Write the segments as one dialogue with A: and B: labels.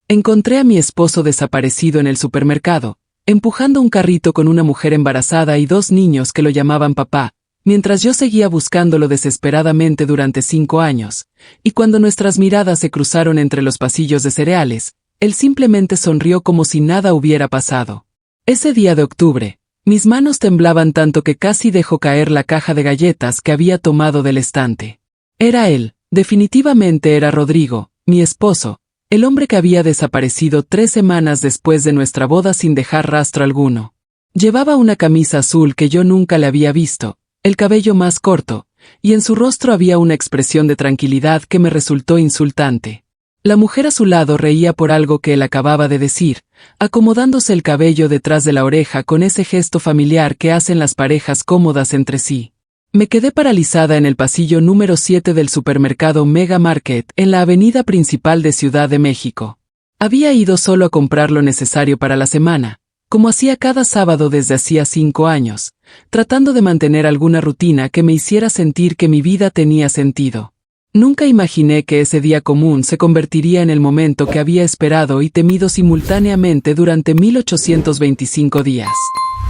A: Encontré a mi esposo desaparecido en el supermercado, empujando un carrito con una mujer embarazada y 2 niños que lo llamaban papá, mientras yo seguía buscándolo desesperadamente durante 5 años, y cuando nuestras miradas se cruzaron entre los pasillos de cereales, él simplemente sonrió como si nada hubiera pasado. Ese día de octubre, mis manos temblaban tanto que casi dejó caer la caja de galletas que había tomado del estante. Era él, definitivamente era Rodrigo, mi esposo, el hombre que había desaparecido 3 semanas después de nuestra boda sin dejar rastro alguno. Llevaba una camisa azul que yo nunca le había visto, el cabello más corto, y en su rostro había una expresión de tranquilidad que me resultó insultante. La mujer a su lado reía por algo que él acababa de decir, acomodándose el cabello detrás de la oreja con ese gesto familiar que hacen las parejas cómodas entre sí. Me quedé paralizada en el pasillo número 7 del supermercado Mega Market en la avenida principal de Ciudad de México. Había ido solo a comprar lo necesario para la semana, como hacía cada sábado desde hacía 5 años, tratando de mantener alguna rutina que me hiciera sentir que mi vida tenía sentido. Nunca imaginé que ese día común se convertiría en el momento que había esperado y temido simultáneamente durante 1825 días.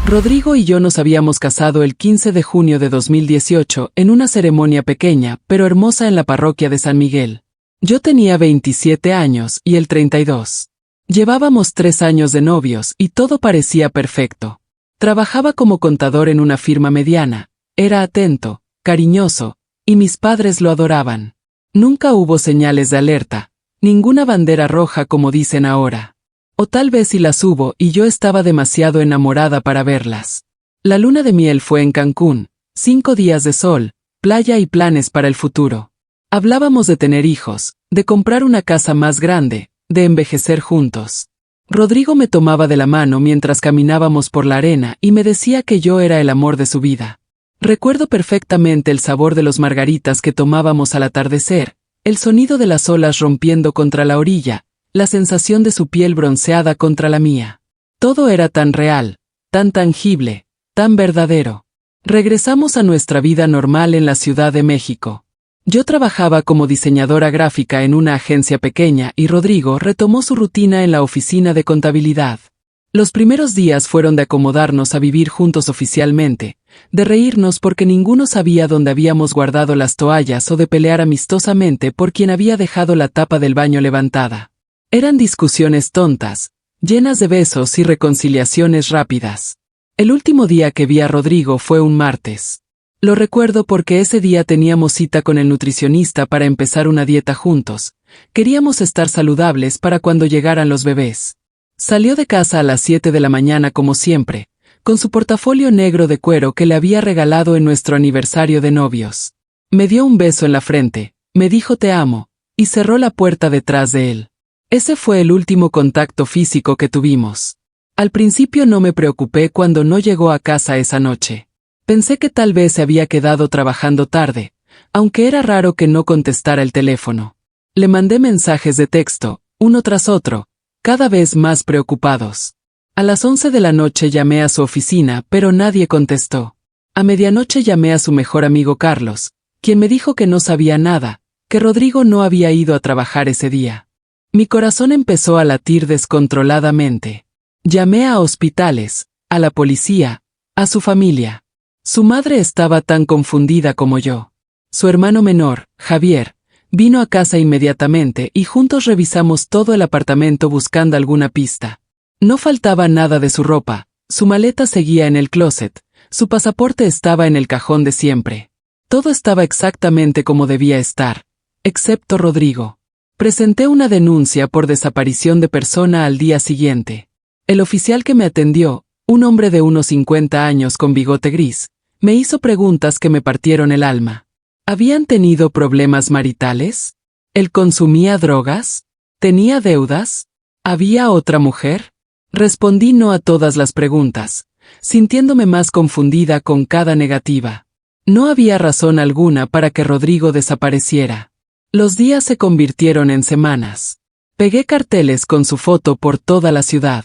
A: Rodrigo y yo nos habíamos casado el 15 de junio de 2018 en una ceremonia pequeña pero hermosa en la parroquia de San Miguel. Yo tenía 27 años y él 32. Llevábamos 3 años de novios y todo parecía perfecto. Trabajaba como contador en una firma mediana, era atento, cariñoso, y mis padres lo adoraban. Nunca hubo señales de alerta, ninguna bandera roja como dicen ahora. O tal vez si las hubo y yo estaba demasiado enamorada para verlas. La luna de miel fue en Cancún, 5 días de sol, playa y planes para el futuro. Hablábamos de tener hijos, de comprar una casa más grande, de envejecer juntos. Rodrigo me tomaba de la mano mientras caminábamos por la arena y me decía que yo era el amor de su vida. Recuerdo perfectamente el sabor de los margaritas que tomábamos al atardecer, el sonido de las olas rompiendo contra la orilla, la sensación de su piel bronceada contra la mía. Todo era tan real, tan tangible, tan verdadero. Regresamos a nuestra vida normal en la Ciudad de México. Yo trabajaba como diseñadora gráfica en una agencia pequeña y Rodrigo retomó su rutina en la oficina de contabilidad. Los primeros días fueron de acomodarnos a vivir juntos oficialmente, de reírnos porque ninguno sabía dónde habíamos guardado las toallas o de pelear amistosamente por quien había dejado la tapa del baño levantada. Eran discusiones tontas, llenas de besos y reconciliaciones rápidas. El último día que vi a Rodrigo fue un martes. Lo recuerdo porque ese día teníamos cita con el nutricionista para empezar una dieta juntos. Queríamos estar saludables para cuando llegaran los bebés. Salió de casa a las 7 de la mañana como siempre, con su portafolio negro de cuero que le había regalado en nuestro aniversario de novios. Me dio un beso en la frente, me dijo te amo, y cerró la puerta detrás de él. Ese fue el último contacto físico que tuvimos. Al principio no me preocupé cuando no llegó a casa esa noche. Pensé que tal vez se había quedado trabajando tarde, aunque era raro que no contestara el teléfono. Le mandé mensajes de texto, uno tras otro, cada vez más preocupados. A las 11 de la noche llamé a su oficina, pero nadie contestó. A medianoche llamé a su mejor amigo Carlos, quien me dijo que no sabía nada, que Rodrigo no había ido a trabajar ese día. Mi corazón empezó a latir descontroladamente. Llamé a hospitales, a la policía, a su familia. Su madre estaba tan confundida como yo. Su hermano menor, Javier, vino a casa inmediatamente y juntos revisamos todo el apartamento buscando alguna pista. No faltaba nada de su ropa, su maleta seguía en el closet, su pasaporte estaba en el cajón de siempre. Todo estaba exactamente como debía estar, excepto Rodrigo. Presenté una denuncia por desaparición de persona al día siguiente. El oficial que me atendió, un hombre de unos 50 años con bigote gris, me hizo preguntas que me partieron el alma. ¿Habían tenido problemas maritales? ¿Él consumía drogas? ¿Tenía deudas? ¿Había otra mujer? Respondí no a todas las preguntas, sintiéndome más confundida con cada negativa. No había razón alguna para que Rodrigo desapareciera. Los días se convirtieron en semanas. Pegué carteles con su foto por toda la ciudad.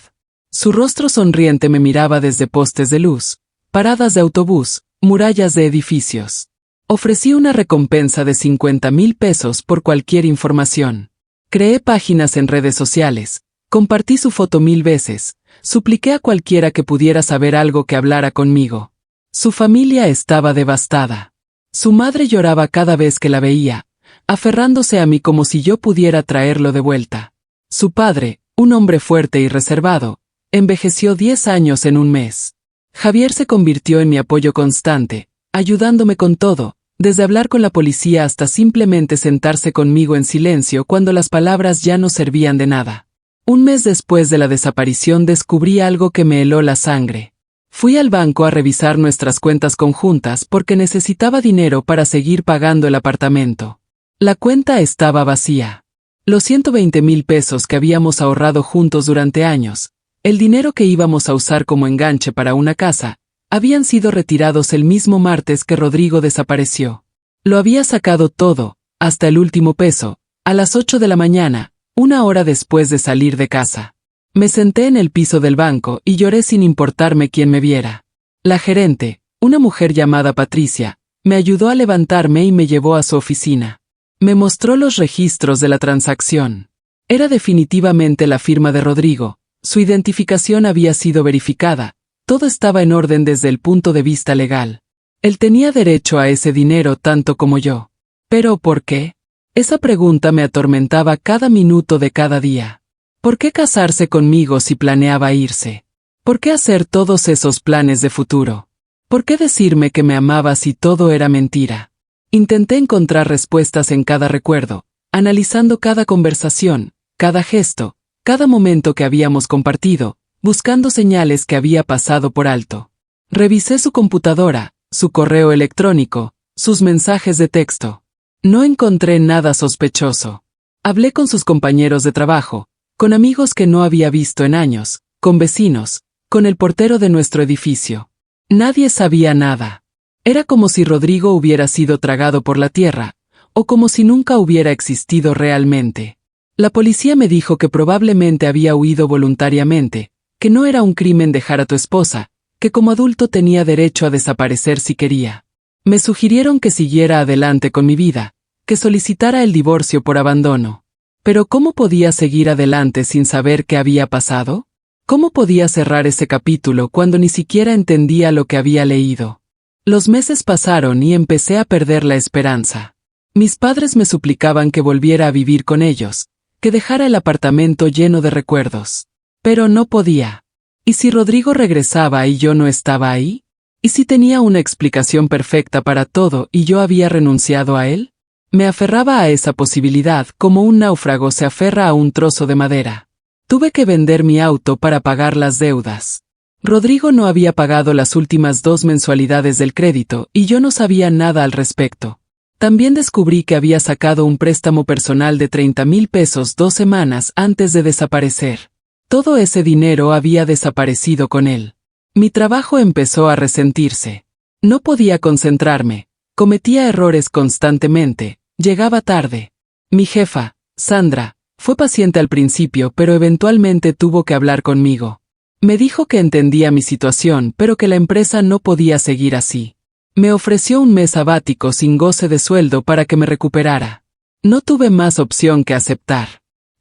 A: Su rostro sonriente me miraba desde postes de luz, paradas de autobús, murallas de edificios. Ofrecí una recompensa de 50,000 pesos por cualquier información. Creé páginas en redes sociales, compartí su foto 1000 veces, supliqué a cualquiera que pudiera saber algo que hablara conmigo. Su familia estaba devastada. Su madre lloraba cada vez que la veía, aferrándose a mí como si yo pudiera traerlo de vuelta. Su padre, un hombre fuerte y reservado, envejeció 10 años en un mes. Javier se convirtió en mi apoyo constante, ayudándome con todo, desde hablar con la policía hasta simplemente sentarse conmigo en silencio cuando las palabras ya no servían de nada. Un mes después de la desaparición descubrí algo que me heló la sangre. Fui al banco a revisar nuestras cuentas conjuntas porque necesitaba dinero para seguir pagando el apartamento. La cuenta estaba vacía. Los 120,000 pesos que habíamos ahorrado juntos durante años, el dinero que íbamos a usar como enganche para una casa, habían sido retirados el mismo martes que Rodrigo desapareció. Lo había sacado todo, hasta el último peso, a las 8 de la mañana, una hora después de salir de casa. Me senté en el piso del banco y lloré sin importarme quién me viera. La gerente, una mujer llamada Patricia, me ayudó a levantarme y me llevó a su oficina. Me mostró los registros de la transacción. Era definitivamente la firma de Rodrigo, su identificación había sido verificada, todo estaba en orden desde el punto de vista legal. Él tenía derecho a ese dinero tanto como yo. ¿Pero por qué? Esa pregunta me atormentaba cada minuto de cada día. ¿Por qué casarse conmigo si planeaba irse? ¿Por qué hacer todos esos planes de futuro? ¿Por qué decirme que me amaba si todo era mentira? Intenté encontrar respuestas en cada recuerdo, analizando cada conversación, cada gesto, cada momento que habíamos compartido, buscando señales que había pasado por alto. Revisé su computadora, su correo electrónico, sus mensajes de texto. No encontré nada sospechoso. Hablé con sus compañeros de trabajo, con amigos que no había visto en años, con vecinos, con el portero de nuestro edificio. Nadie sabía nada. Era como si Rodrigo hubiera sido tragado por la tierra, o como si nunca hubiera existido realmente. La policía me dijo que probablemente había huido voluntariamente, que no era un crimen dejar a tu esposa, que como adulto tenía derecho a desaparecer si quería. Me sugirieron que siguiera adelante con mi vida, que solicitara el divorcio por abandono. Pero ¿cómo podía seguir adelante sin saber qué había pasado? ¿Cómo podía cerrar ese capítulo cuando ni siquiera entendía lo que había leído? Los meses pasaron y empecé a perder la esperanza. Mis padres me suplicaban que volviera a vivir con ellos, que dejara el apartamento lleno de recuerdos. Pero no podía. ¿Y si Rodrigo regresaba y yo no estaba ahí? ¿Y si tenía una explicación perfecta para todo y yo había renunciado a él? Me aferraba a esa posibilidad como un náufrago se aferra a un trozo de madera. Tuve que vender mi auto para pagar las deudas. Rodrigo no había pagado las últimas 2 mensualidades del crédito y yo no sabía nada al respecto. También descubrí que había sacado un préstamo personal de 30,000 pesos 2 semanas antes de desaparecer. Todo ese dinero había desaparecido con él. Mi trabajo empezó a resentirse. No podía concentrarme, cometía errores constantemente, llegaba tarde. Mi jefa, Sandra, fue paciente al principio pero eventualmente tuvo que hablar conmigo. Me dijo que entendía mi situación pero que la empresa no podía seguir así. Me ofreció un mes sabático sin goce de sueldo para que me recuperara. No tuve más opción que aceptar.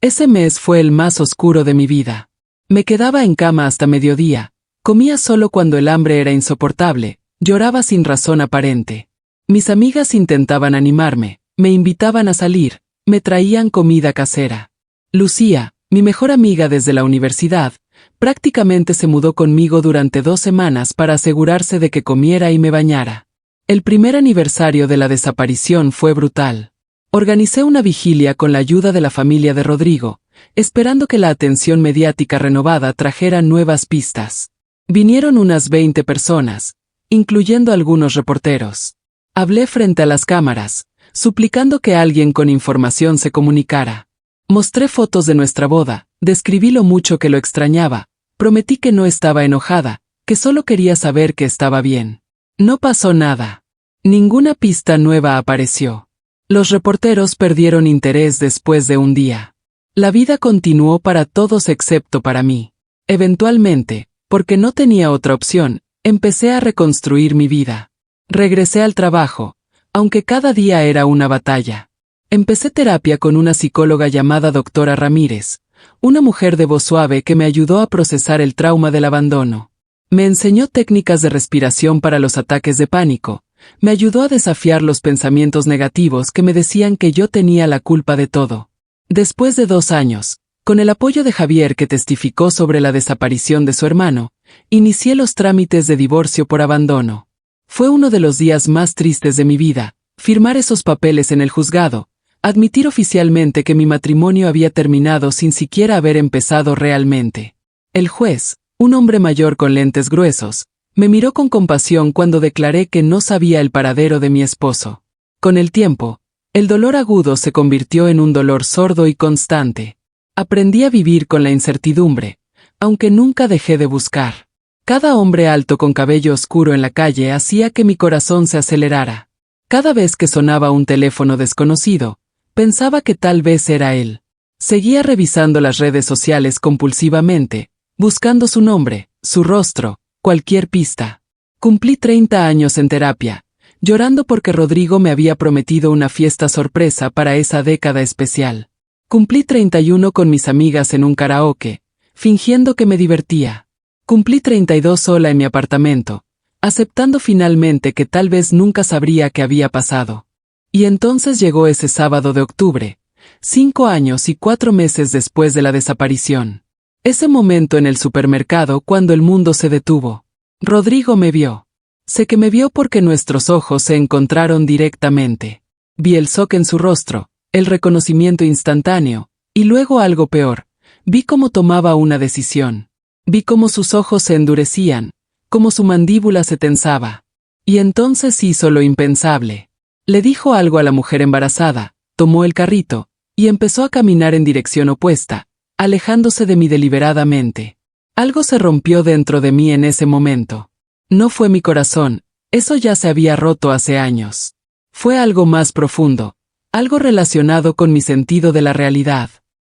A: Ese mes fue el más oscuro de mi vida. Me quedaba en cama hasta mediodía, comía solo cuando el hambre era insoportable, lloraba sin razón aparente. Mis amigas intentaban animarme, me invitaban a salir, me traían comida casera. Lucía, mi mejor amiga desde la universidad, prácticamente se mudó conmigo durante 2 semanas para asegurarse de que comiera y me bañara. El primer aniversario de la desaparición fue brutal. Organicé una vigilia con la ayuda de la familia de Rodrigo, esperando que la atención mediática renovada trajera nuevas pistas. Vinieron unas 20 personas, incluyendo algunos reporteros. Hablé frente a las cámaras, suplicando que alguien con información se comunicara. Mostré fotos de nuestra boda, describí lo mucho que lo extrañaba, prometí que no estaba enojada, que solo quería saber que estaba bien. No pasó nada. Ninguna pista nueva apareció. Los reporteros perdieron interés después de un día. La vida continuó para todos excepto para mí. Eventualmente, porque no tenía otra opción, empecé a reconstruir mi vida. Regresé al trabajo, aunque cada día era una batalla. Empecé terapia con una psicóloga llamada doctora Ramírez, una mujer de voz suave que me ayudó a procesar el trauma del abandono. Me enseñó técnicas de respiración para los ataques de pánico, me ayudó a desafiar los pensamientos negativos que me decían que yo tenía la culpa de todo. Después de 2 años, con el apoyo de Javier que testificó sobre la desaparición de su hermano, inicié los trámites de divorcio por abandono. Fue uno de los días más tristes de mi vida, firmar esos papeles en el juzgado, admitir oficialmente que mi matrimonio había terminado sin siquiera haber empezado realmente. El juez, un hombre mayor con lentes gruesos, me miró con compasión cuando declaré que no sabía el paradero de mi esposo. Con el tiempo, el dolor agudo se convirtió en un dolor sordo y constante. Aprendí a vivir con la incertidumbre, aunque nunca dejé de buscar. Cada hombre alto con cabello oscuro en la calle hacía que mi corazón se acelerara. Cada vez que sonaba un teléfono desconocido, pensaba que tal vez era él. Seguía revisando las redes sociales compulsivamente, buscando su nombre, su rostro, cualquier pista. Cumplí 30 años en terapia, llorando porque Rodrigo me había prometido una fiesta sorpresa para esa década especial. Cumplí 31 con mis amigas en un karaoke, fingiendo que me divertía. Cumplí 32 sola en mi apartamento, aceptando finalmente que tal vez nunca sabría qué había pasado. Y entonces llegó ese sábado de octubre, 5 años y 4 meses después de la desaparición. Ese momento en el supermercado cuando el mundo se detuvo. Rodrigo me vio. Sé que me vio porque nuestros ojos se encontraron directamente. Vi el shock en su rostro, el reconocimiento instantáneo, y luego algo peor. Vi cómo tomaba una decisión. Vi cómo sus ojos se endurecían, cómo su mandíbula se tensaba. Y entonces hizo lo impensable. Le dijo algo a la mujer embarazada, tomó el carrito, y empezó a caminar en dirección opuesta, alejándose de mí deliberadamente. Algo se rompió dentro de mí en ese momento. No fue mi corazón, eso ya se había roto hace años. Fue algo más profundo, algo relacionado con mi sentido de la realidad.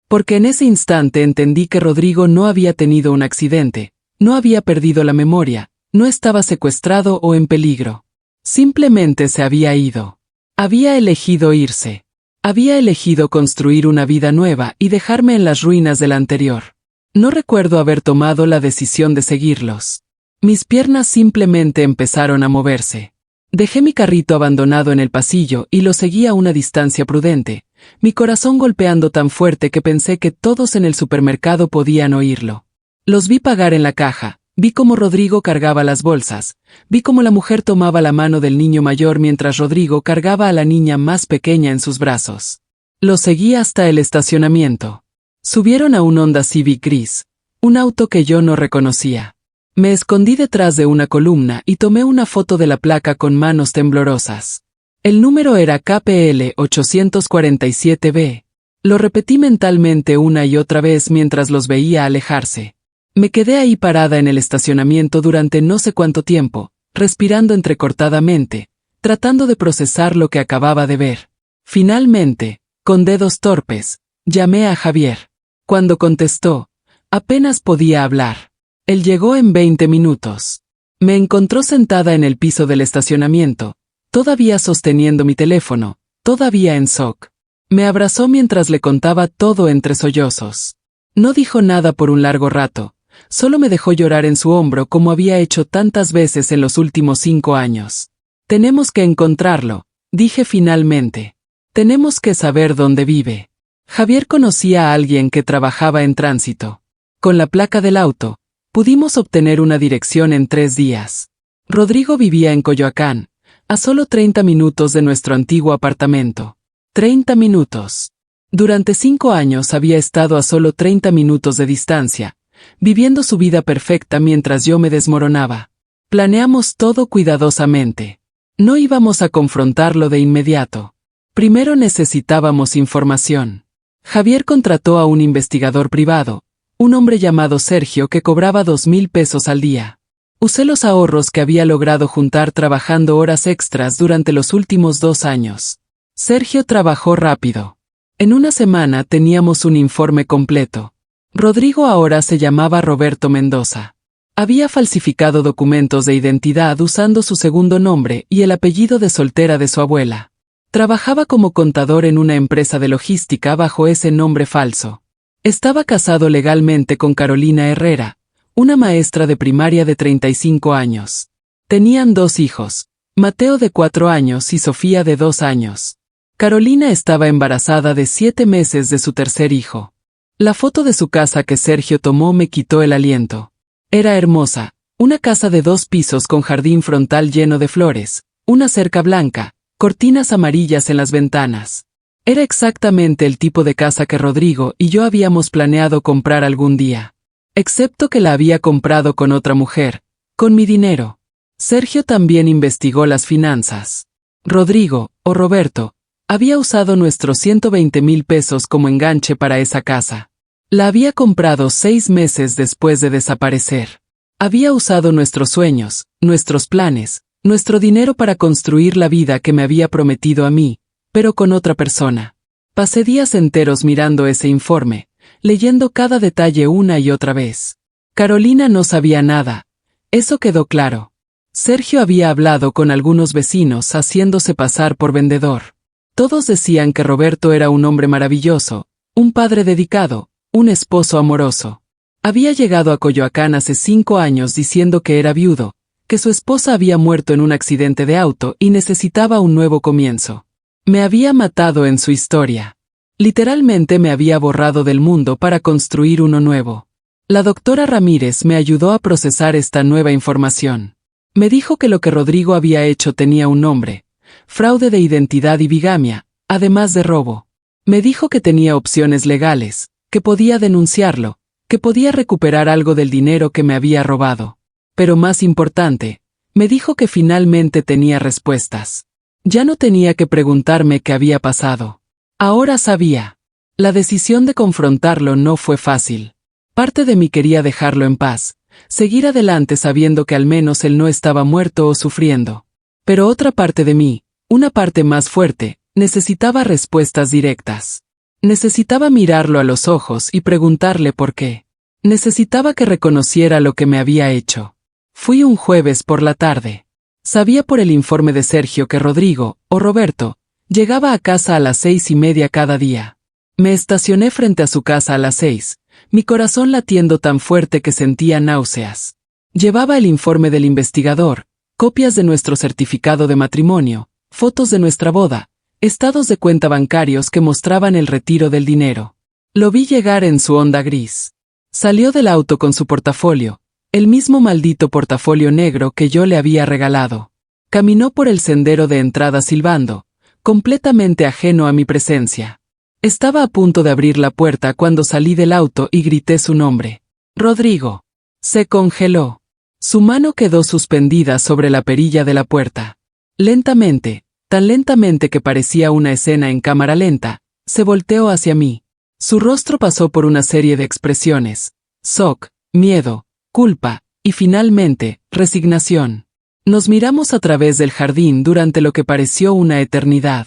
A: Porque en ese instante entendí que Rodrigo no había tenido un accidente, no había perdido la memoria, no estaba secuestrado o en peligro. Simplemente se había ido. Había elegido irse. Había elegido construir una vida nueva y dejarme en las ruinas de la anterior. No recuerdo haber tomado la decisión de seguirlos. Mis piernas simplemente empezaron a moverse. Dejé mi carrito abandonado en el pasillo y lo seguí a una distancia prudente, mi corazón golpeando tan fuerte que pensé que todos en el supermercado podían oírlo. Los vi pagar en la caja, vi cómo Rodrigo cargaba las bolsas, vi cómo la mujer tomaba la mano del niño mayor mientras Rodrigo cargaba a la niña más pequeña en sus brazos. Los seguí hasta el estacionamiento. Subieron a un Honda Civic gris, un auto que yo no reconocía. Me escondí detrás de una columna y tomé una foto de la placa con manos temblorosas. El número era KPL 847B. Lo repetí mentalmente una y otra vez mientras los veía alejarse. Me quedé ahí parada en el estacionamiento durante no sé cuánto tiempo, respirando entrecortadamente, tratando de procesar lo que acababa de ver. Finalmente, con dedos torpes, llamé a Javier. Cuando contestó, apenas podía hablar. Él llegó en 20 minutos. Me encontró sentada en el piso del estacionamiento, todavía sosteniendo mi teléfono, todavía en shock. Me abrazó mientras le contaba todo entre sollozos. No dijo nada por un largo rato. Solo me dejó llorar en su hombro como había hecho tantas veces en los últimos 5 años. Tenemos que encontrarlo, dije finalmente. Tenemos que saber dónde vive. Javier conocía a alguien que trabajaba en tránsito. Con la placa del auto, pudimos obtener una dirección en 3 días. Rodrigo vivía en Coyoacán, a solo 30 minutos de nuestro antiguo apartamento. 30 minutos. Durante 5 años había estado a solo 30 minutos de distancia, viviendo su vida perfecta mientras yo me desmoronaba. Planeamos todo cuidadosamente. No íbamos a confrontarlo de inmediato. Primero necesitábamos información. Javier contrató a un investigador privado, un hombre llamado Sergio que cobraba 2,000 pesos al día. Usé los ahorros que había logrado juntar trabajando horas extras durante los últimos 2 años. Sergio trabajó rápido. En una semana teníamos un informe completo. Rodrigo ahora se llamaba Roberto Mendoza. Había falsificado documentos de identidad usando su segundo nombre y el apellido de soltera de su abuela. Trabajaba como contador en una empresa de logística bajo ese nombre falso. Estaba casado legalmente con Carolina Herrera, una maestra de primaria de 35 años. Tenían 2 hijos, Mateo de 4 años y Sofía de 2 años. Carolina estaba embarazada de 7 meses de su tercer hijo. La foto de su casa que Sergio tomó me quitó el aliento. Era hermosa, una casa de 2 pisos con jardín frontal lleno de flores, una cerca blanca, cortinas amarillas en las ventanas. Era exactamente el tipo de casa que Rodrigo y yo habíamos planeado comprar algún día. Excepto que la había comprado con otra mujer, con mi dinero. Sergio también investigó las finanzas. Rodrigo, o Roberto, había usado nuestros 120,000 pesos como enganche para esa casa. La había comprado 6 meses después de desaparecer. Había usado nuestros sueños, nuestros planes, nuestro dinero para construir la vida que me había prometido a mí, pero con otra persona. Pasé días enteros mirando ese informe, leyendo cada detalle una y otra vez. Carolina no sabía nada. Eso quedó claro. Sergio había hablado con algunos vecinos haciéndose pasar por vendedor. Todos decían que Roberto era un hombre maravilloso, un padre dedicado, un esposo amoroso. Había llegado a Coyoacán hace 5 años diciendo que era viudo, que su esposa había muerto en un accidente de auto y necesitaba un nuevo comienzo. Me había matado en su historia. Literalmente me había borrado del mundo para construir uno nuevo. La doctora Ramírez me ayudó a procesar esta nueva información. Me dijo que lo que Rodrigo había hecho tenía un nombre: fraude de identidad y bigamia, además de robo. Me dijo que tenía opciones legales, que podía denunciarlo, que podía recuperar algo del dinero que me había robado. Pero más importante, me dijo que finalmente tenía respuestas. Ya no tenía que preguntarme qué había pasado. Ahora sabía. La decisión de confrontarlo no fue fácil. Parte de mí quería dejarlo en paz, seguir adelante sabiendo que al menos él no estaba muerto o sufriendo. Pero otra parte de mí, una parte más fuerte, necesitaba respuestas directas. Necesitaba mirarlo a los ojos y preguntarle por qué. Necesitaba que reconociera lo que me había hecho. Fui un jueves por la tarde. Sabía por el informe de Sergio que Rodrigo, o Roberto, llegaba a casa a las 6:30 cada día. Me estacioné frente a su casa a las 6, mi corazón latiendo tan fuerte que sentía náuseas. Llevaba el informe del investigador, copias de nuestro certificado de matrimonio, fotos de nuestra boda, estados de cuenta bancarios que mostraban el retiro del dinero. Lo vi llegar en su Honda gris. Salió del auto con su portafolio, el mismo maldito portafolio negro que yo le había regalado. Caminó por el sendero de entrada silbando, completamente ajeno a mi presencia. Estaba a punto de abrir la puerta cuando salí del auto y grité su nombre. Rodrigo. Se congeló. Su mano quedó suspendida sobre la perilla de la puerta. Lentamente, tan lentamente que parecía una escena en cámara lenta, se volteó hacia mí. Su rostro pasó por una serie de expresiones: shock, miedo, culpa, y finalmente, resignación. Nos miramos a través del jardín durante lo que pareció una eternidad.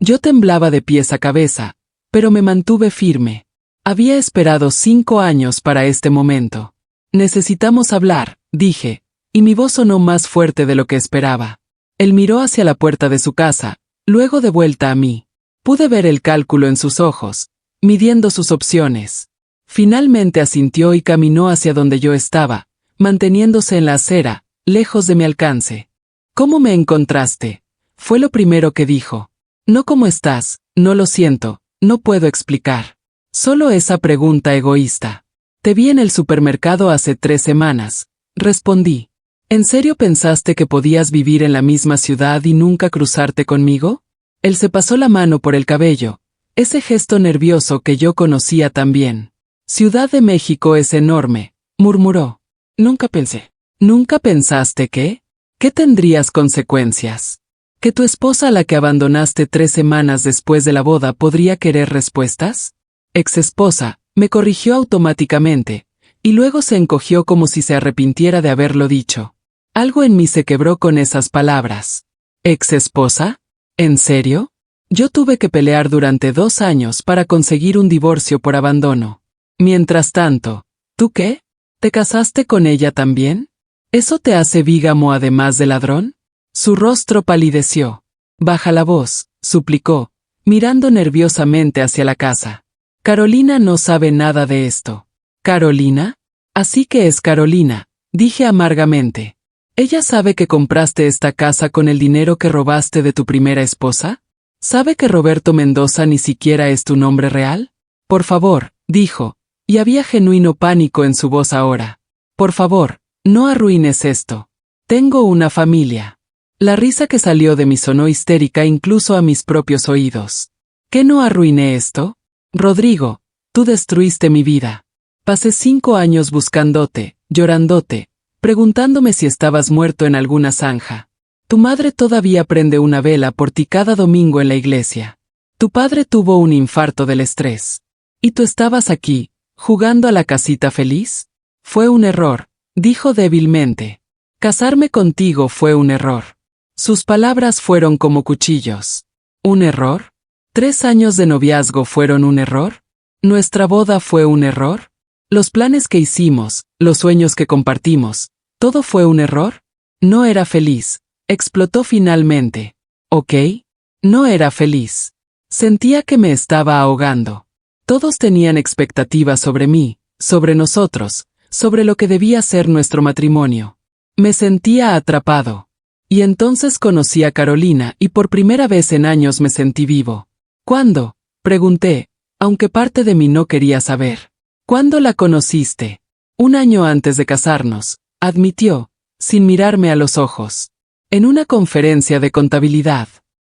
A: Yo temblaba de pies a cabeza, pero me mantuve firme. Había esperado 5 años para este momento. Necesitamos hablar, dije, y mi voz sonó más fuerte de lo que esperaba. Él miró hacia la puerta de su casa, luego de vuelta a mí. Pude ver el cálculo en sus ojos, midiendo sus opciones. Finalmente asintió y caminó hacia donde yo estaba, manteniéndose en la acera, lejos de mi alcance. ¿Cómo me encontraste? Fue lo primero que dijo. No cómo estás, no lo siento, no puedo explicar. Solo esa pregunta egoísta. Te vi en el supermercado hace 3 semanas, respondí. ¿En serio pensaste que podías vivir en la misma ciudad y nunca cruzarte conmigo? Él se pasó la mano por el cabello, ese gesto nervioso que yo conocía tan bien. Ciudad de México es enorme, murmuró. Nunca pensé. ¿Nunca pensaste que? ¿Qué tendrías consecuencias? ¿Que tu esposa a la que abandonaste 3 semanas después de la boda podría querer respuestas? Ex esposa, me corrigió automáticamente, y luego se encogió como si se arrepintiera de haberlo dicho. Algo en mí se quebró con esas palabras. ¿Ex esposa? ¿En serio? Yo tuve que pelear durante 2 años para conseguir un divorcio por abandono. Mientras tanto, ¿tú qué? ¿Te casaste con ella también? ¿Eso te hace bígamo además de ladrón? Su rostro palideció. Baja la voz, suplicó, mirando nerviosamente hacia la casa. Carolina no sabe nada de esto. ¿Carolina? Así que es Carolina, dije amargamente. ¿Ella sabe que compraste esta casa con el dinero que robaste de tu primera esposa? ¿Sabe que Roberto Mendoza ni siquiera es tu nombre real? Por favor, dijo, y había genuino pánico en su voz ahora. Por favor, no arruines esto. Tengo una familia. La risa que salió de mí sonó histérica incluso a mis propios oídos. ¿Qué no arruiné esto? Rodrigo, tú destruiste mi vida. Pasé 5 años buscándote, llorándote, preguntándome si estabas muerto en alguna zanja. Tu madre todavía prende una vela por ti cada domingo en la iglesia. Tu padre tuvo un infarto del estrés. ¿Y tú estabas aquí, jugando a la casita feliz? Fue un error, dijo débilmente. Casarme contigo fue un error. Sus palabras fueron como cuchillos. ¿Un error? ¿3 años de noviazgo fueron un error? ¿Nuestra boda fue un error? ¿Los planes que hicimos, los sueños que compartimos, todo fue un error? No era feliz, explotó finalmente. ¿Ok? No era feliz. Sentía que me estaba ahogando. Todos tenían expectativas sobre mí, sobre nosotros, sobre lo que debía ser nuestro matrimonio. Me sentía atrapado. Y entonces conocí a Carolina y por primera vez en años me sentí vivo. ¿Cuándo? Pregunté, aunque parte de mí no quería saber. ¿Cuándo la conociste? 1 año antes de casarnos, admitió, sin mirarme a los ojos. En una conferencia de contabilidad.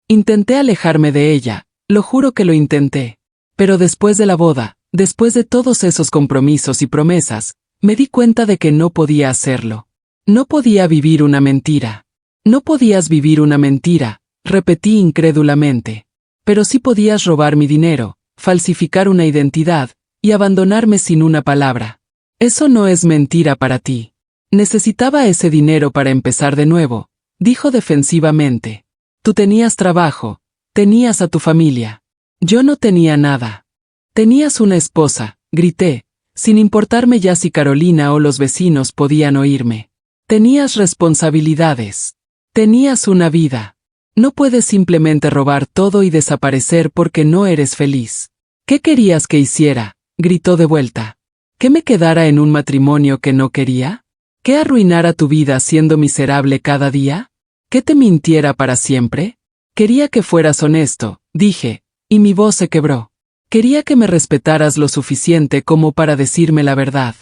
A: Intenté alejarme de ella, lo juro que lo intenté. Pero después de la boda, después de todos esos compromisos y promesas, me di cuenta de que no podía hacerlo. No podía vivir una mentira. No podías vivir una mentira, repetí incrédulamente. Pero sí podías robar mi dinero, falsificar una identidad, y abandonarme sin una palabra. Eso no es mentira para ti. Necesitaba ese dinero para empezar de nuevo, dijo defensivamente. Tú tenías trabajo, tenías a tu familia. Yo no tenía nada. Tenías una esposa, grité, sin importarme ya si Carolina o los vecinos podían oírme. Tenías responsabilidades. Tenías una vida. No puedes simplemente robar todo y desaparecer porque no eres feliz. ¿Qué querías que hiciera? Gritó de vuelta. ¿Que me quedara en un matrimonio que no quería? ¿Que arruinara tu vida siendo miserable cada día? ¿Que te mintiera para siempre? Quería que fueras honesto, dije, y mi voz se quebró. Quería que me respetaras lo suficiente como para decirme la verdad.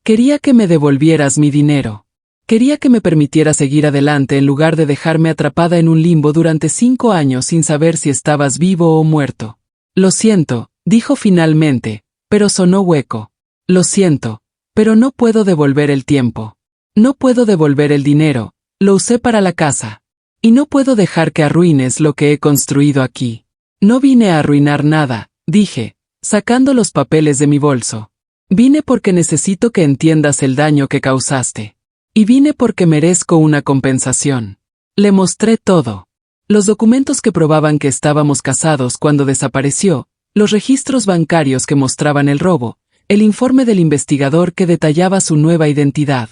A: Quería que me devolvieras mi dinero. Quería que me permitiera seguir adelante en lugar de dejarme atrapada en un limbo durante 5 años sin saber si estabas vivo o muerto. Lo siento, dijo finalmente, pero sonó hueco. Lo siento, pero no puedo devolver el tiempo. No puedo devolver el dinero, lo usé para la casa. Y no puedo dejar que arruines lo que he construido aquí. No vine a arruinar nada, dije, sacando los papeles de mi bolso. Vine porque necesito que entiendas el daño que causaste. Y vine porque merezco una compensación. Le mostré todo. Los documentos que probaban que estábamos casados cuando desapareció, los registros bancarios que mostraban el robo, el informe del investigador que detallaba su nueva identidad.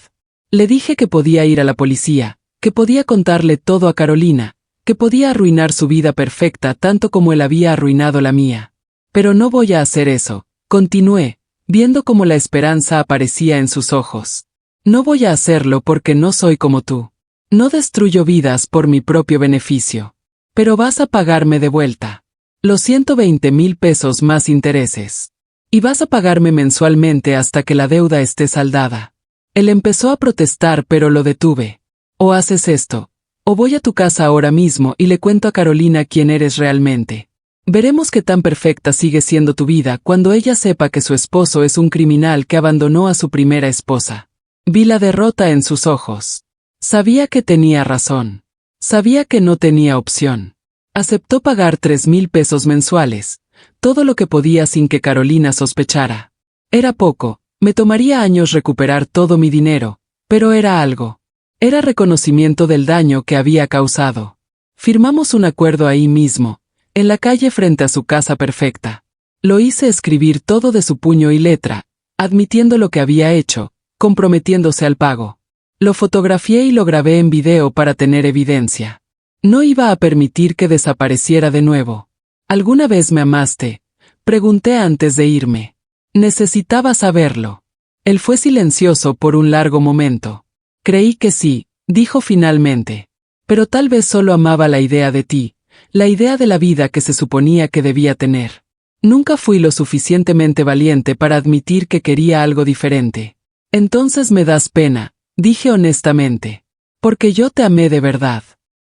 A: Le dije que podía ir a la policía, que podía contarle todo a Carolina, que podía arruinar su vida perfecta tanto como él había arruinado la mía. Pero no voy a hacer eso, continué, viendo cómo la esperanza aparecía en sus ojos. No voy a hacerlo porque no soy como tú. No destruyo vidas por mi propio beneficio. Pero vas a pagarme de vuelta. Los 120,000 pesos más intereses. Y vas a pagarme mensualmente hasta que la deuda esté saldada. Él empezó a protestar pero lo detuve. O haces esto, o voy a tu casa ahora mismo y le cuento a Carolina quién eres realmente. Veremos qué tan perfecta sigue siendo tu vida cuando ella sepa que su esposo es un criminal que abandonó a su primera esposa. Vi la derrota en sus ojos. Sabía que tenía razón. Sabía que no tenía opción. Aceptó pagar 3,000 pesos mensuales, todo lo que podía sin que Carolina sospechara. Era poco, me tomaría años recuperar todo mi dinero, pero era algo. Era reconocimiento del daño que había causado. Firmamos un acuerdo ahí mismo, en la calle frente a su casa perfecta. Lo hice escribir todo de su puño y letra, admitiendo lo que había hecho, comprometiéndose al pago. Lo fotografié y lo grabé en video para tener evidencia. No iba a permitir que desapareciera de nuevo. ¿Alguna vez me amaste?, pregunté antes de irme. Necesitaba saberlo. Él fue silencioso por un largo momento. Creí que sí, dijo finalmente. Pero tal vez solo amaba la idea de ti, la idea de la vida que se suponía que debía tener. Nunca fui lo suficientemente valiente para admitir que quería algo diferente. Entonces me das pena, dije honestamente. Porque yo te amé de verdad.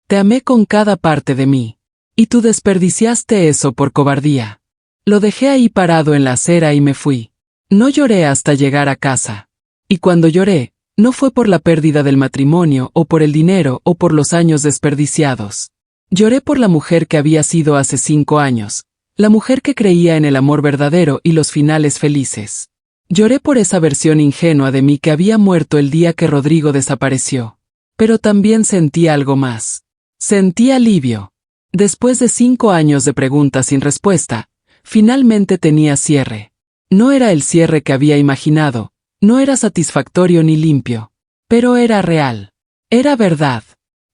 A: Te amé con cada parte de mí. Y tú desperdiciaste eso por cobardía. Lo dejé ahí parado en la acera y me fui. No lloré hasta llegar a casa. Y cuando lloré, no fue por la pérdida del matrimonio o por el dinero o por los años desperdiciados. Lloré por la mujer que había sido hace 5 años, la mujer que creía en el amor verdadero y los finales felices. Lloré por esa versión ingenua de mí que había muerto el día que Rodrigo desapareció. Pero también sentí algo más. Sentí alivio. Después de 5 años de preguntas sin respuesta, finalmente tenía cierre. No era el cierre que había imaginado, no era satisfactorio ni limpio, pero era real. Era verdad.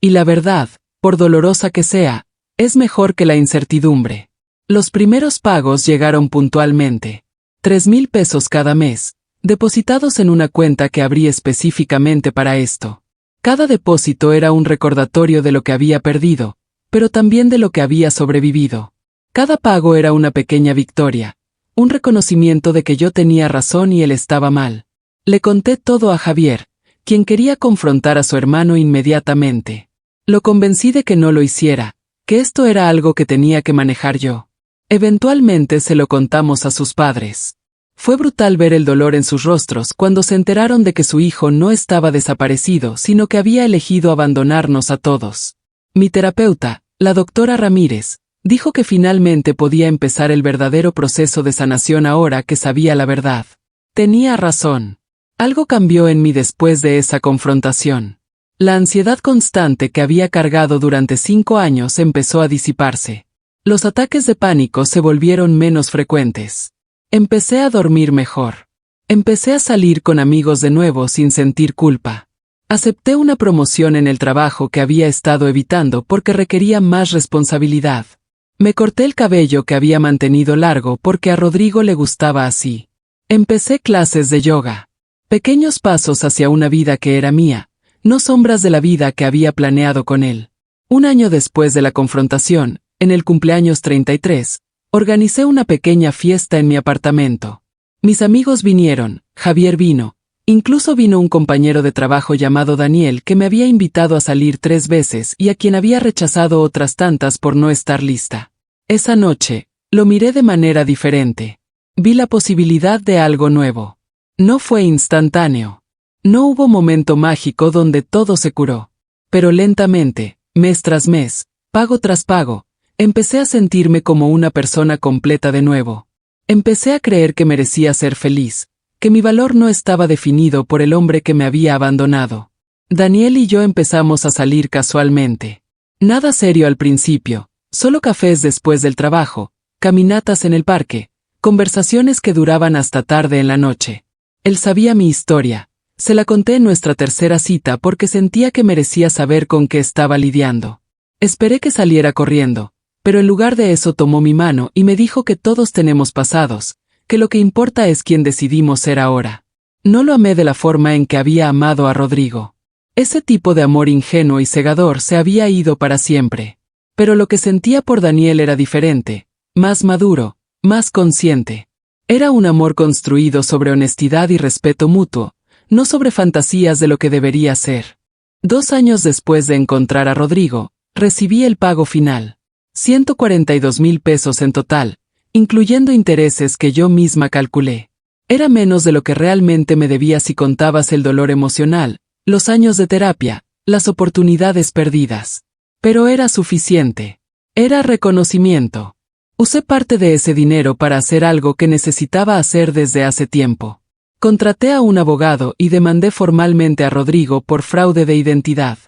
A: Y la verdad, por dolorosa que sea, es mejor que la incertidumbre. Los primeros pagos llegaron puntualmente. 3,000 pesos cada mes, depositados en una cuenta que abrí específicamente para esto. Cada depósito era un recordatorio de lo que había perdido, pero también de lo que había sobrevivido. Cada pago era una pequeña victoria, un reconocimiento de que yo tenía razón y él estaba mal. Le conté todo a Javier, quien quería confrontar a su hermano inmediatamente. Lo convencí de que no lo hiciera, que esto era algo que tenía que manejar yo. Eventualmente se lo contamos a sus padres. Fue brutal ver el dolor en sus rostros cuando se enteraron de que su hijo no estaba desaparecido, sino que había elegido abandonarnos a todos. Mi terapeuta, la doctora Ramírez, dijo que finalmente podía empezar el verdadero proceso de sanación ahora que sabía la verdad. Tenía razón. Algo cambió en mí después de esa confrontación. La ansiedad constante que había cargado durante 5 años empezó a disiparse. Los ataques de pánico se volvieron menos frecuentes. Empecé a dormir mejor. Empecé a salir con amigos de nuevo sin sentir culpa. Acepté una promoción en el trabajo que había estado evitando porque requería más responsabilidad. Me corté el cabello que había mantenido largo porque a Rodrigo le gustaba así. Empecé clases de yoga. Pequeños pasos hacia una vida que era mía, no sombras de la vida que había planeado con él. Un año después de la confrontación, en el cumpleaños 33, organicé una pequeña fiesta en mi apartamento. Mis amigos vinieron, Javier vino, incluso vino un compañero de trabajo llamado Daniel que me había invitado a salir 3 veces y a quien había rechazado otras tantas por no estar lista. Esa noche, lo miré de manera diferente. Vi la posibilidad de algo nuevo. No fue instantáneo. No hubo momento mágico donde todo se curó. Pero lentamente, mes tras mes, pago tras pago, empecé a sentirme como una persona completa de nuevo. Empecé a creer que merecía ser feliz, que mi valor no estaba definido por el hombre que me había abandonado. Daniel y yo empezamos a salir casualmente. Nada serio al principio, solo cafés después del trabajo, caminatas en el parque, conversaciones que duraban hasta tarde en la noche. Él sabía mi historia. Se la conté en nuestra tercera cita porque sentía que merecía saber con qué estaba lidiando. Esperé que saliera corriendo, pero en lugar de eso tomó mi mano y me dijo que todos tenemos pasados, que lo que importa es quién decidimos ser ahora. No lo amé de la forma en que había amado a Rodrigo. Ese tipo de amor ingenuo y cegador se había ido para siempre. Pero lo que sentía por Daniel era diferente, más maduro, más consciente. Era un amor construido sobre honestidad y respeto mutuo, no sobre fantasías de lo que debería ser. 2 años después de encontrar a Rodrigo, recibí el pago final. 142,000 pesos en total, incluyendo intereses que yo misma calculé. Era menos de lo que realmente me debía si contabas el dolor emocional, los años de terapia, las oportunidades perdidas. Pero era suficiente. Era reconocimiento. Usé parte de ese dinero para hacer algo que necesitaba hacer desde hace tiempo. Contraté a un abogado y demandé formalmente a Rodrigo por fraude de identidad.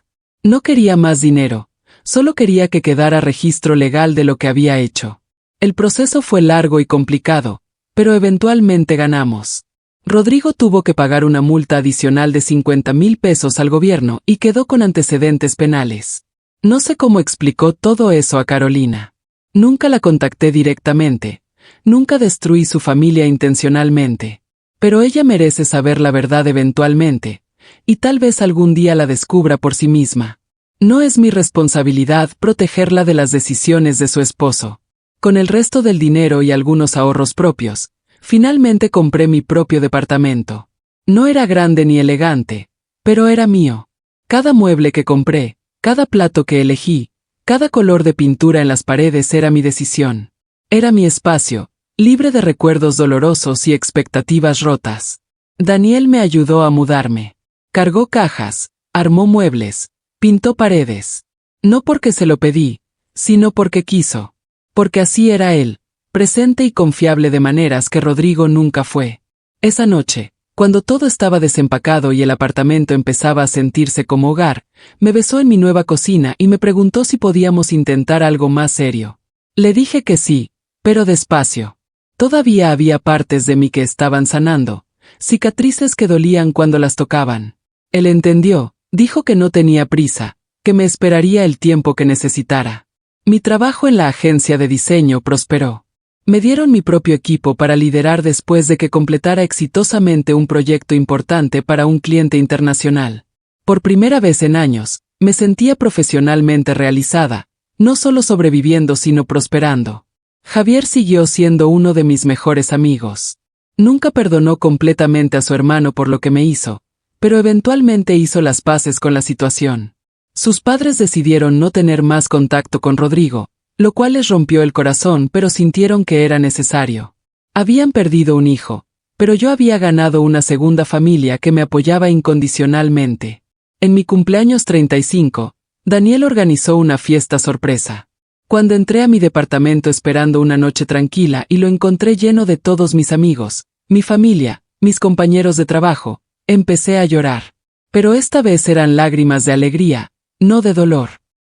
A: No quería más dinero. Solo quería que quedara registro legal de lo que había hecho. El proceso fue largo y complicado, pero eventualmente ganamos. Rodrigo tuvo que pagar una multa adicional de 50,000 pesos al gobierno y quedó con antecedentes penales. No sé cómo explicó todo eso a Carolina. Nunca la contacté directamente. Nunca destruí su familia intencionalmente. Pero ella merece saber la verdad eventualmente, y tal vez algún día la descubra por sí misma. No es mi responsabilidad protegerla de las decisiones de su esposo. Con el resto del dinero y algunos ahorros propios, finalmente compré mi propio departamento. No era grande ni elegante, pero era mío. Cada mueble que compré, cada plato que elegí, cada color de pintura en las paredes era mi decisión. Era mi espacio, libre de recuerdos dolorosos y expectativas rotas. Daniel me ayudó a mudarme. Cargó cajas, armó muebles, pintó paredes. No porque se lo pedí, sino porque quiso. Porque así era él, presente y confiable de maneras que Rodrigo nunca fue. Esa noche, cuando todo estaba desempacado y el apartamento empezaba a sentirse como hogar, me besó en mi nueva cocina y me preguntó si podíamos intentar algo más serio. Le dije que sí, pero despacio. Todavía había partes de mí que estaban sanando, cicatrices que dolían cuando las tocaban. Él entendió, dijo que no tenía prisa, que me esperaría el tiempo que necesitara. Mi trabajo en la agencia de diseño prosperó. Me dieron mi propio equipo para liderar después de que completara exitosamente un proyecto importante para un cliente internacional. Por primera vez en años, me sentía profesionalmente realizada, no solo sobreviviendo sino prosperando. Javier siguió siendo uno de mis mejores amigos. Nunca perdonó completamente a su hermano por lo que me hizo, pero eventualmente hizo las paces con la situación. Sus padres decidieron no tener más contacto con Rodrigo, lo cual les rompió el corazón, pero sintieron que era necesario. Habían perdido un hijo, pero yo había ganado una segunda familia que me apoyaba incondicionalmente. En mi cumpleaños 35, Daniel organizó una fiesta sorpresa. Cuando entré a mi departamento esperando una noche tranquila y lo encontré lleno de todos mis amigos, mi familia, mis compañeros de trabajo, empecé a llorar. Pero esta vez eran lágrimas de alegría, no de dolor.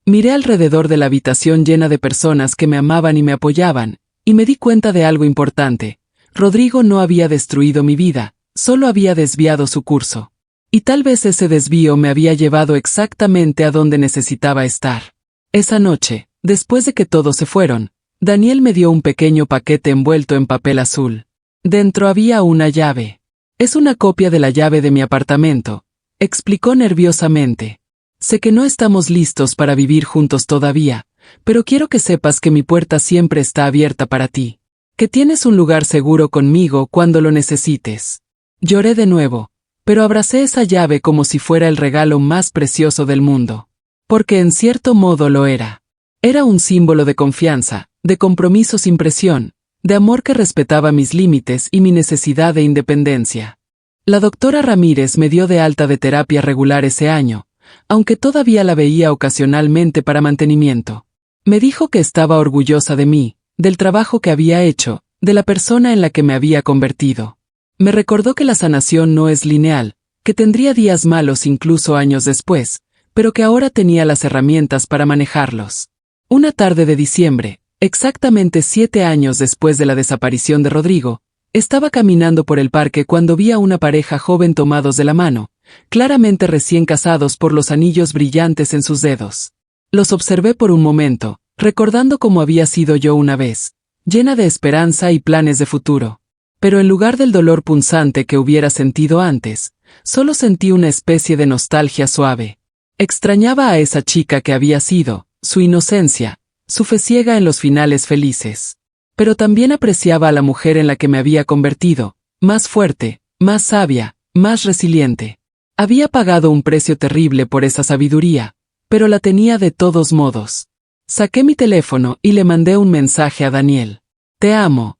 A: Miré alrededor de la habitación llena de personas que me amaban y me apoyaban, y me di cuenta de algo importante. Rodrigo no había destruido mi vida, solo había desviado su curso. Y tal vez ese desvío me había llevado exactamente a donde necesitaba estar. Esa noche, después de que todos se fueron, Daniel me dio un pequeño paquete envuelto en papel azul. Dentro había una llave. Es una copia de la llave de mi apartamento, explicó nerviosamente. Sé que no estamos listos para vivir juntos todavía, pero quiero que sepas que mi puerta siempre está abierta para ti. Que tienes un lugar seguro conmigo cuando lo necesites. Lloré de nuevo, pero abracé esa llave como si fuera el regalo más precioso del mundo. Porque en cierto modo lo era. Era un símbolo de confianza, de compromiso sin presión, de amor que respetaba mis límites y mi necesidad de independencia. La doctora Ramírez me dio de alta de terapia regular ese año, aunque todavía la veía ocasionalmente para mantenimiento. Me dijo que estaba orgullosa de mí, del trabajo que había hecho, de la persona en la que me había convertido. Me recordó que la sanación no es lineal, que tendría días malos incluso años después, pero que ahora tenía las herramientas para manejarlos. Una tarde de diciembre, exactamente 7 años después de la desaparición de Rodrigo, estaba caminando por el parque cuando vi a una pareja joven tomados de la mano, claramente recién casados por los anillos brillantes en sus dedos. Los observé por un momento, recordando cómo había sido yo una vez, llena de esperanza y planes de futuro. Pero en lugar del dolor punzante que hubiera sentido antes, solo sentí una especie de nostalgia suave. Extrañaba a esa chica que había sido, su inocencia, su fe ciega en los finales felices. Pero también apreciaba a la mujer en la que me había convertido, más fuerte, más sabia, más resiliente. Había pagado un precio terrible por esa sabiduría, pero la tenía de todos modos. Saqué mi teléfono y le mandé un mensaje a Daniel. Te amo.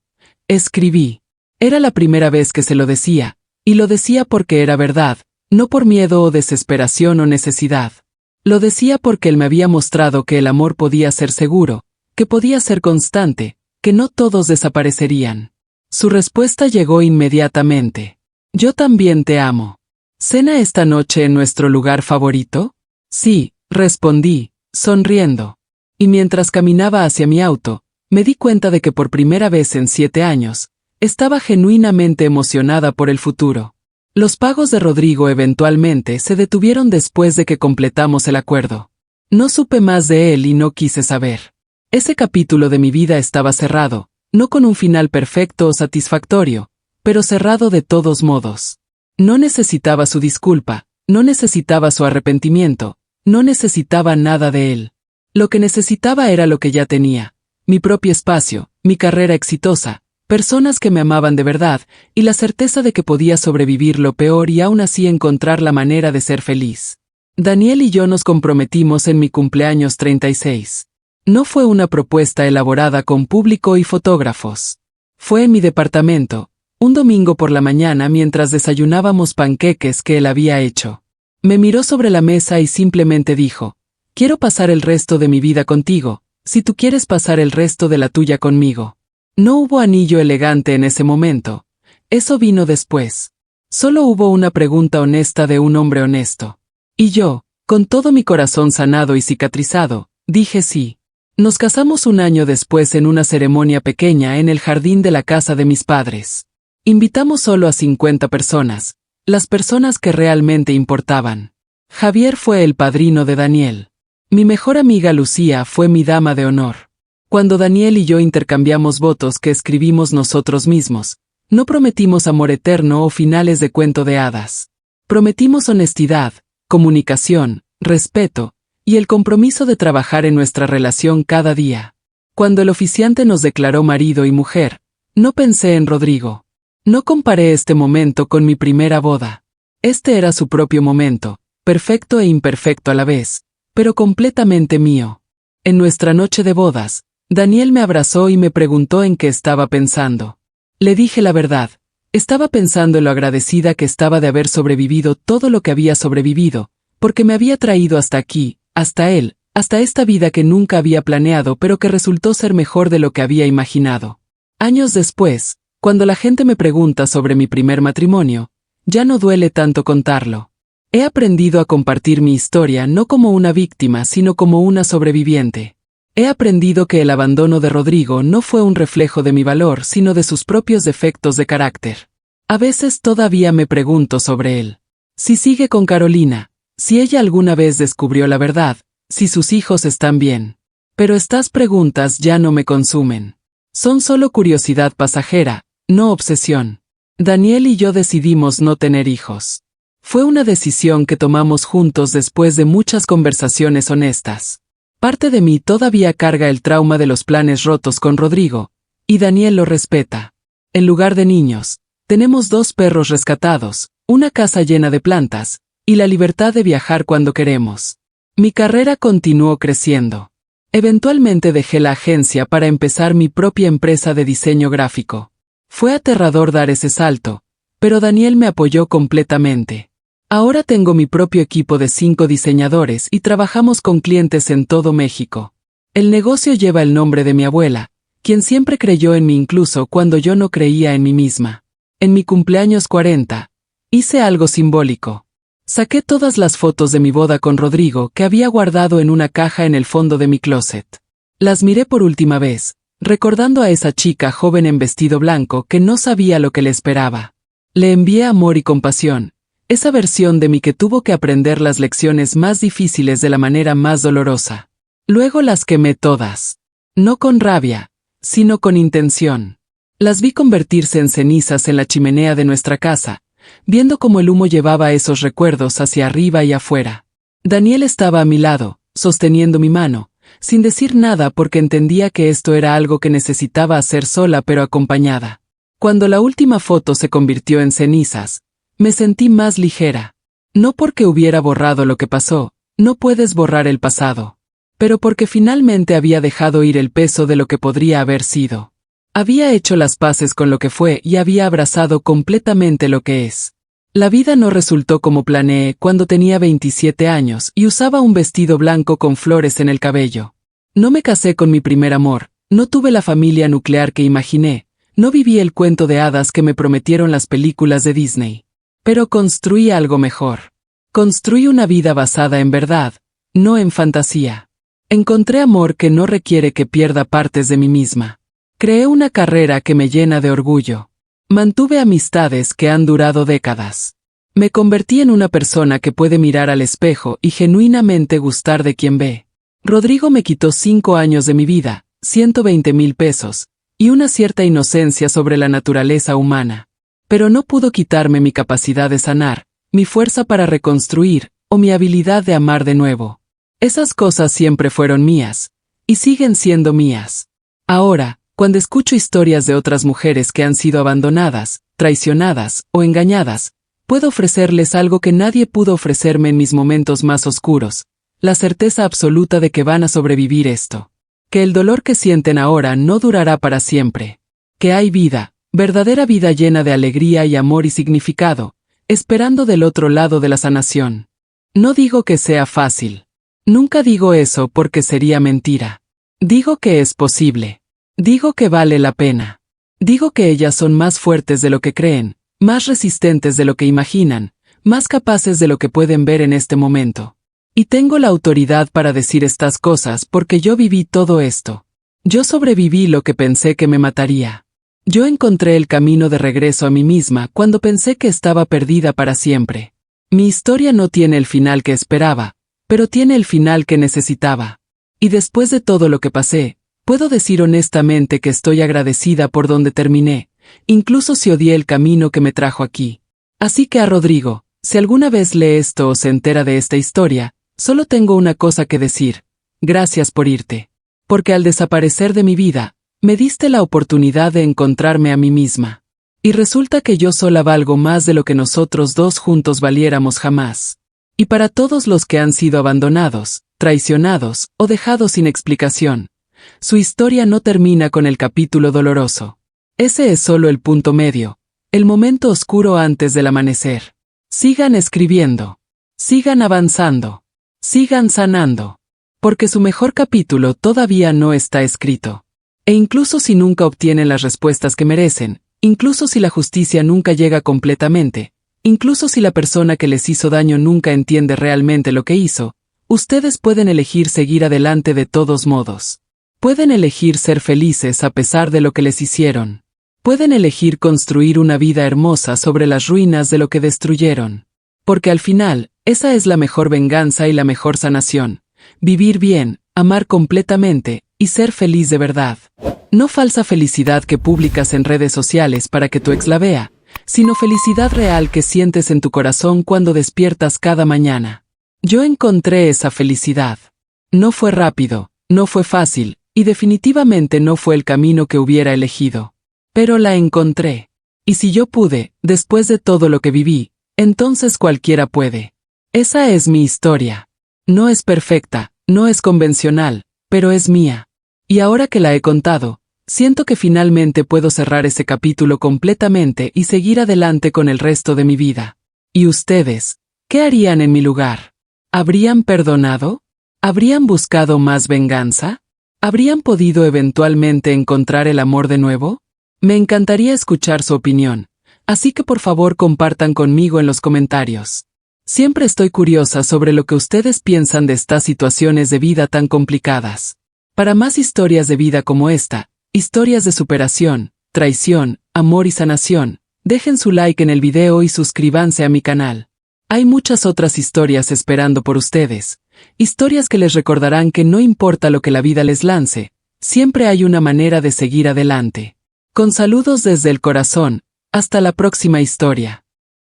A: Escribí. Era la primera vez que se lo decía, y lo decía porque era verdad, no por miedo o desesperación o necesidad. Lo decía porque él me había mostrado que el amor podía ser seguro, que podía ser constante, que no todos desaparecerían. Su respuesta llegó inmediatamente. Yo también te amo. ¿Cena esta noche en nuestro lugar favorito? Sí, respondí, sonriendo. Y mientras caminaba hacia mi auto, me di cuenta de que por primera vez en 7 años, estaba genuinamente emocionada por el futuro. Los pagos de Rodrigo eventualmente se detuvieron después de que completamos el acuerdo. No supe más de él y no quise saber. Ese capítulo de mi vida estaba cerrado, no con un final perfecto o satisfactorio, pero cerrado de todos modos. No necesitaba su disculpa, no necesitaba su arrepentimiento, no necesitaba nada de él. Lo que necesitaba era lo que ya tenía, mi propio espacio, mi carrera exitosa, personas que me amaban de verdad, y la certeza de que podía sobrevivir lo peor y aún así encontrar la manera de ser feliz. Daniel y yo nos comprometimos en mi cumpleaños 36. No fue una propuesta elaborada con público y fotógrafos. Fue en mi departamento, un domingo por la mañana mientras desayunábamos panqueques que él había hecho. Me miró sobre la mesa y simplemente dijo: «Quiero pasar el resto de mi vida contigo, si tú quieres pasar el resto de la tuya conmigo». No hubo anillo elegante en ese momento. Eso vino después. Solo hubo una pregunta honesta de un hombre honesto. Y yo, con todo mi corazón sanado y cicatrizado, dije sí. Nos casamos un año después en una ceremonia pequeña en el jardín de la casa de mis padres. Invitamos solo a 50 personas, las personas que realmente importaban. Javier fue el padrino de Daniel. Mi mejor amiga Lucía fue mi dama de honor. Cuando Daniel y yo intercambiamos votos que escribimos nosotros mismos, no prometimos amor eterno o finales de cuento de hadas. Prometimos honestidad, comunicación, respeto, y el compromiso de trabajar en nuestra relación cada día. Cuando el oficiante nos declaró marido y mujer, no pensé en Rodrigo. No comparé este momento con mi primera boda. Este era su propio momento, perfecto e imperfecto a la vez, pero completamente mío. En nuestra noche de bodas, Daniel me abrazó y me preguntó en qué estaba pensando. Le dije la verdad. Estaba pensando en lo agradecida que estaba de haber sobrevivido todo lo que había sobrevivido, porque me había traído hasta aquí, hasta él, hasta esta vida que nunca había planeado pero que resultó ser mejor de lo que había imaginado. Años después, cuando la gente me pregunta sobre mi primer matrimonio, ya no duele tanto contarlo. He aprendido a compartir mi historia no como una víctima sino como una sobreviviente. He aprendido que el abandono de Rodrigo no fue un reflejo de mi valor sino de sus propios defectos de carácter. A veces todavía me pregunto sobre él. Si sigue con Carolina, si ella alguna vez descubrió la verdad, si sus hijos están bien. Pero estas preguntas ya no me consumen. Son solo curiosidad pasajera, no obsesión. Daniel y yo decidimos no tener hijos. Fue una decisión que tomamos juntos después de muchas conversaciones honestas. Parte de mí todavía carga el trauma de los planes rotos con Rodrigo, y Daniel lo respeta. En lugar de niños, tenemos 2 perros rescatados, una casa llena de plantas, y la libertad de viajar cuando queremos. Mi carrera continuó creciendo. Eventualmente dejé la agencia para empezar mi propia empresa de diseño gráfico. Fue aterrador dar ese salto, pero Daniel me apoyó completamente. Ahora tengo mi propio equipo de 5 diseñadores y trabajamos con clientes en todo México. El negocio lleva el nombre de mi abuela, quien siempre creyó en mí incluso cuando yo no creía en mí misma. En mi cumpleaños 40, hice algo simbólico. Saqué todas las fotos de mi boda con Rodrigo que había guardado en una caja en el fondo de mi closet. Las miré por última vez, recordando a esa chica joven en vestido blanco que no sabía lo que le esperaba. Le envié amor y compasión. Esa versión de mí que tuvo que aprender las lecciones más difíciles de la manera más dolorosa. Luego las quemé todas. No con rabia, sino con intención. Las vi convertirse en cenizas en la chimenea de nuestra casa, viendo cómo el humo llevaba esos recuerdos hacia arriba y afuera. Daniel estaba a mi lado, sosteniendo mi mano, sin decir nada porque entendía que esto era algo que necesitaba hacer sola pero acompañada. Cuando la última foto se convirtió en cenizas, me sentí más ligera. No porque hubiera borrado lo que pasó, no puedes borrar el pasado. Pero porque finalmente había dejado ir el peso de lo que podría haber sido. Había hecho las paces con lo que fue y había abrazado completamente lo que es. La vida no resultó como planeé cuando tenía 27 años y usaba un vestido blanco con flores en el cabello. No me casé con mi primer amor, no tuve la familia nuclear que imaginé, no viví el cuento de hadas que me prometieron las películas de Disney. Pero construí algo mejor. Construí una vida basada en verdad, no en fantasía. Encontré amor que no requiere que pierda partes de mí misma. Creé una carrera que me llena de orgullo. Mantuve amistades que han durado décadas. Me convertí en una persona que puede mirar al espejo y genuinamente gustar de quien ve. Rodrigo me quitó 5 años de mi vida, 120,000 pesos, y una cierta inocencia sobre la naturaleza humana. Pero no pudo quitarme mi capacidad de sanar, mi fuerza para reconstruir, o mi habilidad de amar de nuevo. Esas cosas siempre fueron mías, y siguen siendo mías. Ahora, cuando escucho historias de otras mujeres que han sido abandonadas, traicionadas o engañadas, puedo ofrecerles algo que nadie pudo ofrecerme en mis momentos más oscuros, la certeza absoluta de que van a sobrevivir esto. Que el dolor que sienten ahora no durará para siempre. Que hay vida, verdadera vida llena de alegría y amor y significado, esperando del otro lado de la sanación. No digo que sea fácil. Nunca digo eso porque sería mentira. Digo que es posible. Digo que vale la pena. Digo que ellas son más fuertes de lo que creen, más resistentes de lo que imaginan, más capaces de lo que pueden ver en este momento. Y tengo la autoridad para decir estas cosas porque yo viví todo esto. Yo sobreviví lo que pensé que me mataría. Yo encontré el camino de regreso a mí misma cuando pensé que estaba perdida para siempre. Mi historia no tiene el final que esperaba, pero tiene el final que necesitaba. Y después de todo lo que pasé, puedo decir honestamente que estoy agradecida por donde terminé, incluso si odié el camino que me trajo aquí. Así que a Rodrigo, si alguna vez lee esto o se entera de esta historia, solo tengo una cosa que decir: gracias por irte. Porque al desaparecer de mi vida, me diste la oportunidad de encontrarme a mí misma. Y resulta que yo sola valgo más de lo que nosotros dos juntos valiéramos jamás. Y para todos los que han sido abandonados, traicionados o dejados sin explicación, su historia no termina con el capítulo doloroso. Ese es solo el punto medio, el momento oscuro antes del amanecer. Sigan escribiendo. Sigan avanzando. Sigan sanando. Porque su mejor capítulo todavía no está escrito. E incluso si nunca obtienen las respuestas que merecen, incluso si la justicia nunca llega completamente, incluso si la persona que les hizo daño nunca entiende realmente lo que hizo, ustedes pueden elegir seguir adelante de todos modos. Pueden elegir ser felices a pesar de lo que les hicieron. Pueden elegir construir una vida hermosa sobre las ruinas de lo que destruyeron. Porque al final, esa es la mejor venganza y la mejor sanación. Vivir bien, amar completamente, y ser feliz de verdad. No falsa felicidad que publicas en redes sociales para que tu ex la vea, sino felicidad real que sientes en tu corazón cuando despiertas cada mañana. Yo encontré esa felicidad. No fue rápido, no fue fácil, y definitivamente no fue el camino que hubiera elegido. Pero la encontré. Y si yo pude, después de todo lo que viví, entonces cualquiera puede. Esa es mi historia. No es perfecta, no es convencional, pero es mía. Y ahora que la he contado, siento que finalmente puedo cerrar ese capítulo completamente y seguir adelante con el resto de mi vida. ¿Y ustedes? ¿Qué harían en mi lugar? ¿Habrían perdonado? ¿Habrían buscado más venganza? ¿Habrían podido eventualmente encontrar el amor de nuevo? Me encantaría escuchar su opinión, así que por favor compartan conmigo en los comentarios. Siempre estoy curiosa sobre lo que ustedes piensan de estas situaciones de vida tan complicadas. Para más historias de vida como esta, historias de superación, traición, amor y sanación, dejen su like en el video y suscríbanse a mi canal. Hay muchas otras historias esperando por ustedes, historias que les recordarán que no importa lo que la vida les lance, siempre hay una manera de seguir adelante. Con saludos desde el corazón, hasta la próxima historia.